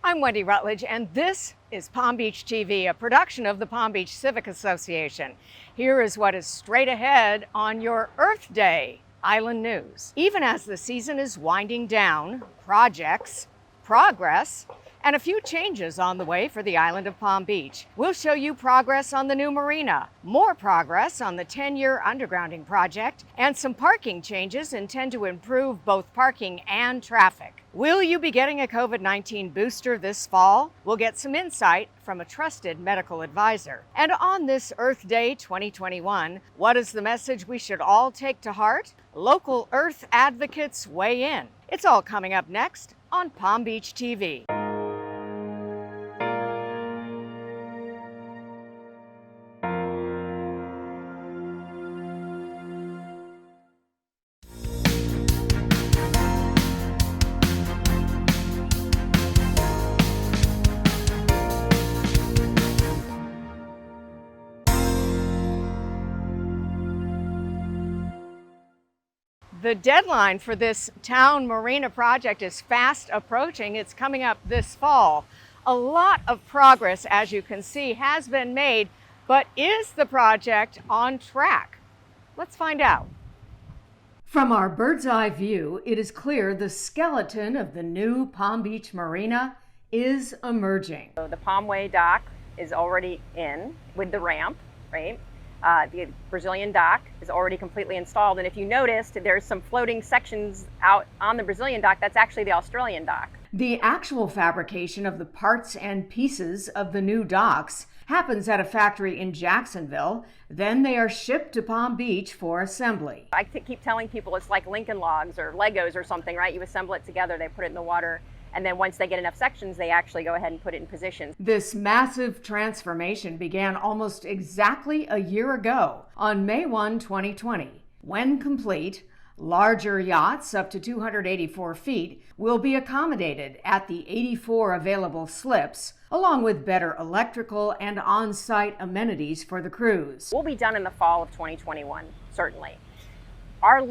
I'm Wendy Rutledge, and this is Palm Beach TV, a production of the Palm Beach Civic Association. Here is what is straight ahead on your Earth Day Island News. Even as the season is winding down, projects, progress, and a few changes on the way for the island of Palm Beach. We'll show you progress on the new marina, more progress on the 10-year undergrounding project, and some parking changes intend to improve both parking and traffic. Will you be getting a COVID-19 booster this fall? We'll get some insight from a trusted medical advisor. And on this Earth Day 2021, what is the message we should all take to heart? Local Earth advocates weigh in. It's all coming up next on Palm Beach TV. The deadline for this town marina project is fast approaching. It's coming up this fall. A lot of progress, as you can see, has been made, but is the project on track? Let's find out. From our bird's eye view, it is clear the skeleton of the new Palm Beach Marina is emerging. So the Palmway dock is already in with the ramp, right? The Brazilian dock is already completely installed, and if you noticed, there's some floating sections out on the Brazilian dock. That's actually the Australian dock. The actual fabrication of the parts and pieces of the new docks happens at a factory in Jacksonville. Then they are shipped to Palm Beach for assembly. I keep telling people it's like Lincoln Logs or Legos or something, right? You assemble it together, they put it in the water, and then once they get enough sections, they actually go ahead and put it in position. This massive transformation began almost exactly a year ago on May 1, 2020. When complete, larger yachts up to 284 feet will be accommodated at the 84 available slips, along with better electrical and on-site amenities for the cruise. We'll be done in the fall of 2021, certainly. Our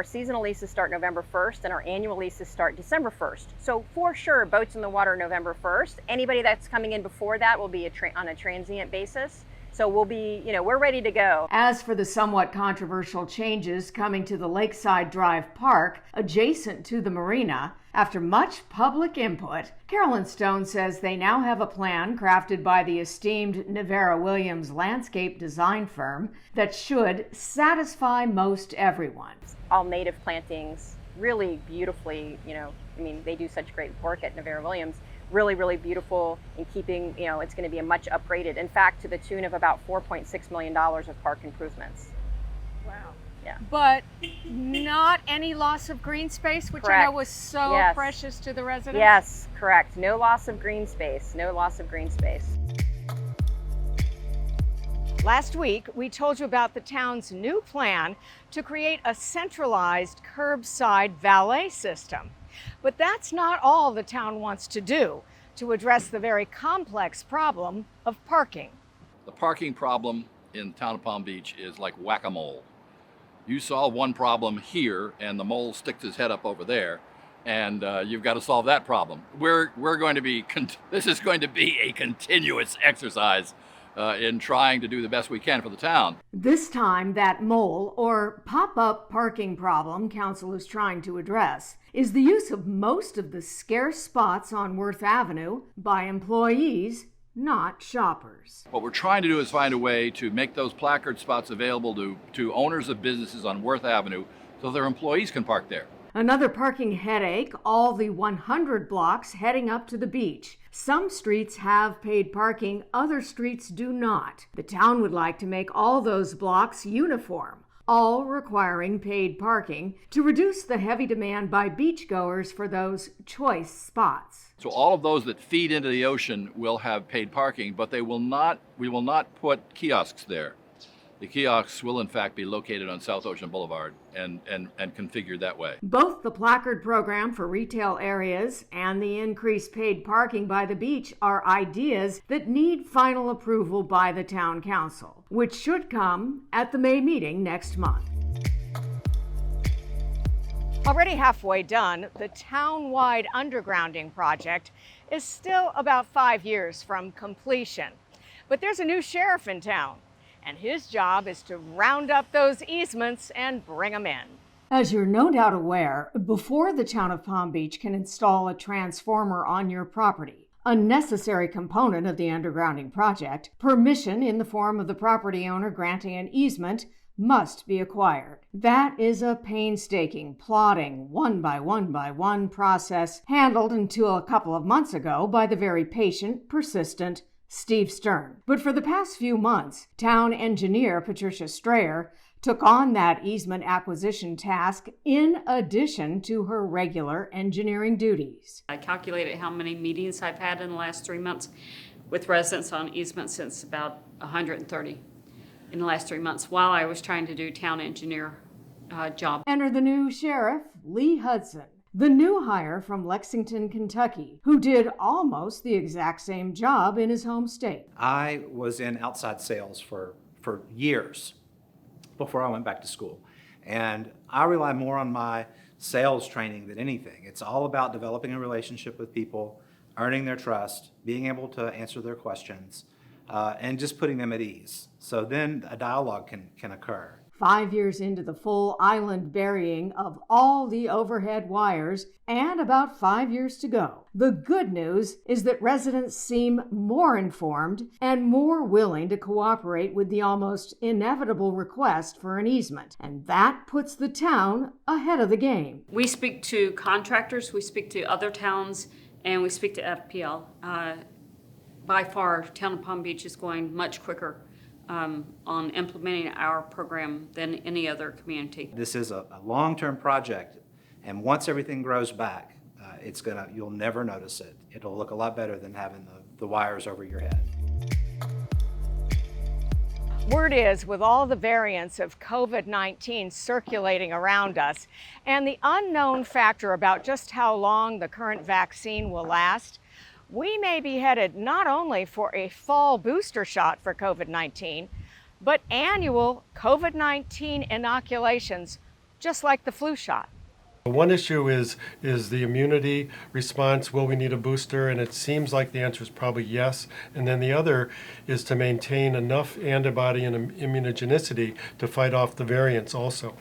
seasonal leases start November 1st, and our annual leases start December 1st. So for sure, boats in the water November 1st. Anybody that's coming in before that will be on a transient basis. So we'll be, we're ready to go. As for the somewhat controversial changes coming to the Lakeside Drive Park, adjacent to the marina, after much public input, Carolyn Stone says they now have a plan crafted by the esteemed Navara Williams landscape design firm that should satisfy most everyone. All native plantings, really beautifully, they do such great work at Navara Williams. Really, really beautiful in keeping, it's going to be a much upgraded, in fact, to the tune of about $4.6 million of park improvements. Wow. Yeah. But not any loss of green space, which Correct. I know was so Yes. precious to the residents? Yes, correct. No loss of green space. No loss of green space. Last week, we told you about the town's new plan to create a centralized curbside valet system. But that's not all the town wants to do to address the very complex problem of parking. The parking problem in the town of Palm Beach is like whack-a-mole. You solve one problem here and the mole sticks his head up over there, and you've got to solve that problem. This is going to be a continuous exercise in trying to do the best we can for the town. This time, that mole, or pop-up parking problem council is trying to address, is the use of most of the scarce spots on Worth Avenue by employees, not shoppers. What we're trying to do is find a way to make those placard spots available to owners of businesses on Worth Avenue so their employees can park there. Another parking headache, all the 100 blocks heading up to the beach. Some streets have paid parking, other streets do not. The town would like to make all those blocks uniform, all requiring paid parking to reduce the heavy demand by beachgoers for those choice spots. So all of those that feed into the ocean will have paid parking, but we will not put kiosks there. The kiosks will in fact be located on South Ocean Boulevard and configured that way. Both the placard program for retail areas and the increased paid parking by the beach are ideas that need final approval by the town council, which should come at the May meeting next month. Already halfway done, the town-wide undergrounding project is still about 5 years from completion. But there's a new sheriff in town, and his job is to round up those easements and bring them in. As you're no doubt aware, before the town of Palm Beach can install a transformer on your property, a necessary component of the undergrounding project, permission in the form of the property owner granting an easement must be acquired. That is a painstaking, plodding, one by one process handled until a couple of months ago by the very patient, persistent Steve Stern. But for the past few months, town engineer Patricia Strayer took on that easement acquisition task in addition to her regular engineering duties. I calculated how many meetings I've had in the last 3 months with residents on easement, since about 130 in the last 3 months while I was trying to do town engineer job. Enter the new sheriff, Lee Hudson, the new hire from Lexington, Kentucky, who did almost the exact same job in his home state. I was in outside sales for years before I went back to school. And I rely more on my sales training than anything. It's all about developing a relationship with people, earning their trust, being able to answer their questions, and just putting them at ease. So then a dialogue can occur. 5 years into the full island burying of all the overhead wires, and about 5 years to go. The good news is that residents seem more informed and more willing to cooperate with the almost inevitable request for an easement, and that puts the town ahead of the game. We speak to contractors, we speak to other towns, and we speak to FPL. By far, Town of Palm Beach is going much quicker on implementing our program than any other community. This is a long-term project, and once everything grows back, you'll never notice it. It'll look a lot better than having the wires over your head. Word is, with all the variants of COVID-19 circulating around us and the unknown factor about just how long the current vaccine will last, we may be headed not only for a fall booster shot for COVID-19, but annual COVID-19 inoculations, just like the flu shot. One issue is the immunity response. Will we need a booster? And it seems like the answer is probably yes. And then the other is to maintain enough antibody and immunogenicity to fight off the variants also.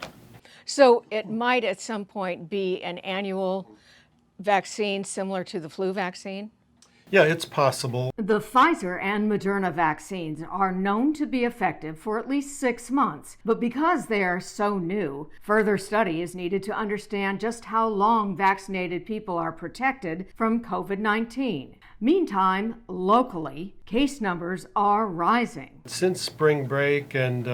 So it might at some point be an annual vaccine similar to the flu vaccine? Yeah, it's possible. The Pfizer and Moderna vaccines are known to be effective for at least 6 months, but because they are so new, further study is needed to understand just how long vaccinated people are protected from COVID-19. Meantime, locally, case numbers are rising. Since spring break and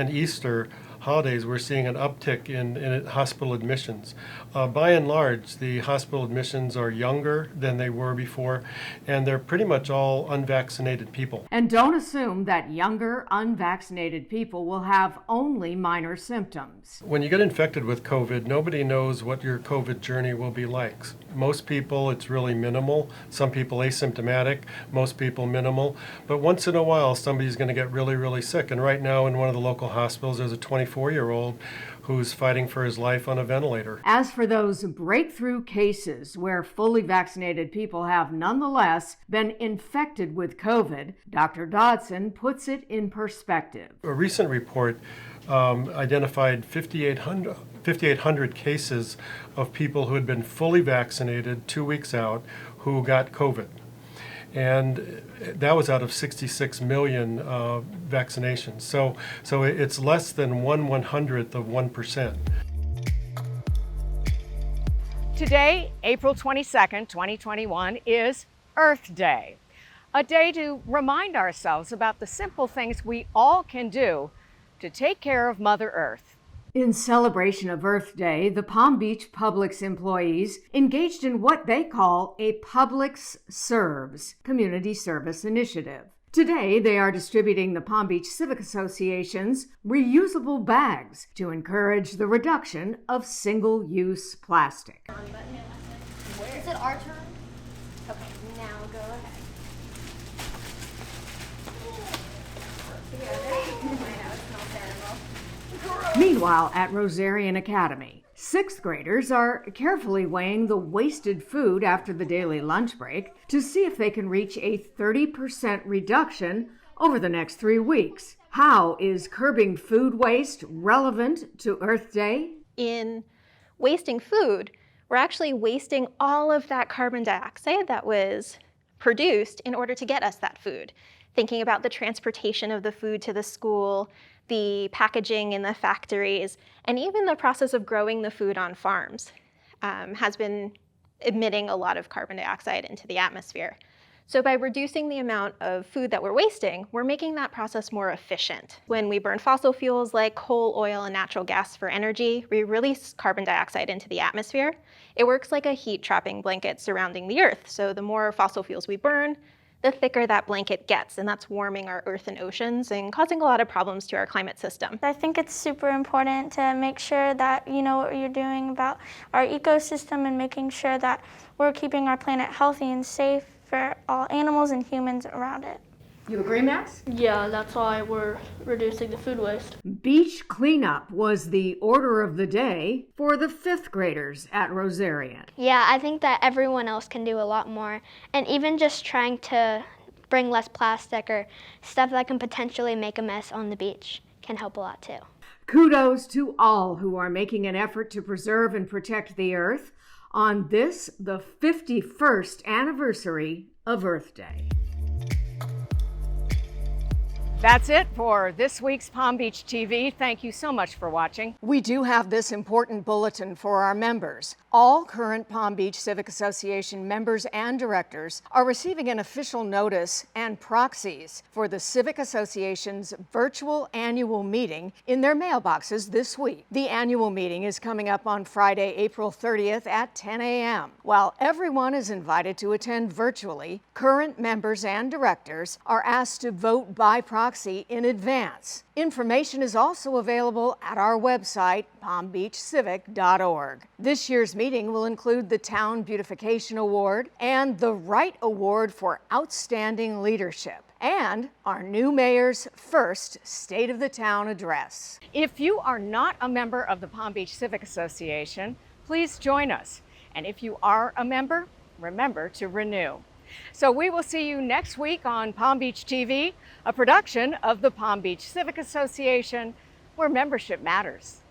Easter holidays, we're seeing an uptick in hospital admissions. By and large, the hospital admissions are younger than they were before, and they're pretty much all unvaccinated people. And don't assume that younger, unvaccinated people will have only minor symptoms. When you get infected with COVID, nobody knows what your COVID journey will be like. Most people, it's really minimal. Some people asymptomatic, most people minimal. But once in a while, somebody's going to get really, really sick. And right now in one of the local hospitals, there's a 24-year-old who's fighting for his life on a ventilator. As for those breakthrough cases where fully vaccinated people have nonetheless been infected with COVID, Dr. Dodson puts it in perspective. A recent report identified 5,800 cases of people who had been fully vaccinated 2 weeks out who got COVID. And that was out of 66 million vaccinations. So it's less than 1/100th of 1%. Today, April 22nd, 2021, is Earth Day, a day to remind ourselves about the simple things we all can do to take care of Mother Earth. In celebration of Earth Day, the Palm Beach Publix employees engaged in what they call a Publix Serves community service initiative. Today, they are distributing the Palm Beach Civic Association's reusable bags to encourage the reduction of single-use plastic. Is it our turn? Okay, now go ahead. Meanwhile, at Rosarian Academy, Sixth graders are carefully weighing the wasted food after the daily lunch break to see if they can reach a 30% reduction over the next 3 weeks. How is curbing food waste relevant to Earth Day? In wasting food, we're actually wasting all of that carbon dioxide that was produced in order to get us that food. Thinking about the transportation of the food to the school, the packaging in the factories, and even the process of growing the food on farms has been emitting a lot of carbon dioxide into the atmosphere. So by reducing the amount of food that we're wasting, we're making that process more efficient. When we burn fossil fuels like coal, oil, and natural gas for energy, we release carbon dioxide into the atmosphere. It works like a heat trapping blanket surrounding the Earth. So the more fossil fuels we burn, the thicker that blanket gets, and that's warming our earth and oceans and causing a lot of problems to our climate system. I think it's super important to make sure that you know what you're doing about our ecosystem and making sure that we're keeping our planet healthy and safe for all animals and humans around it. You agree, Max? Yeah, that's why we're reducing the food waste. Beach cleanup was the order of the day for the fifth graders at Rosarian. Yeah, I think that everyone else can do a lot more. And even just trying to bring less plastic or stuff that can potentially make a mess on the beach can help a lot too. Kudos to all who are making an effort to preserve and protect the Earth on this, the 51st anniversary of Earth Day. That's it for this week's Palm Beach TV. Thank you so much for watching. We do have this important bulletin for our members. All current Palm Beach Civic Association members and directors are receiving an official notice and proxies for the Civic Association's virtual annual meeting in their mailboxes this week. The annual meeting is coming up on Friday, April 30th at 10 a.m. While everyone is invited to attend virtually, current members and directors are asked to vote by proxy in advance. Information is also available at our website, palmbeachcivic.org. This year's meeting will include the Town Beautification Award and the Wright Award for Outstanding Leadership, and our new mayor's first State of the Town address. If you are not a member of the Palm Beach Civic Association, please join us. And if you are a member, remember to renew. So we will see you next week on Palm Beach TV, a production of the Palm Beach Civic Association, where membership matters.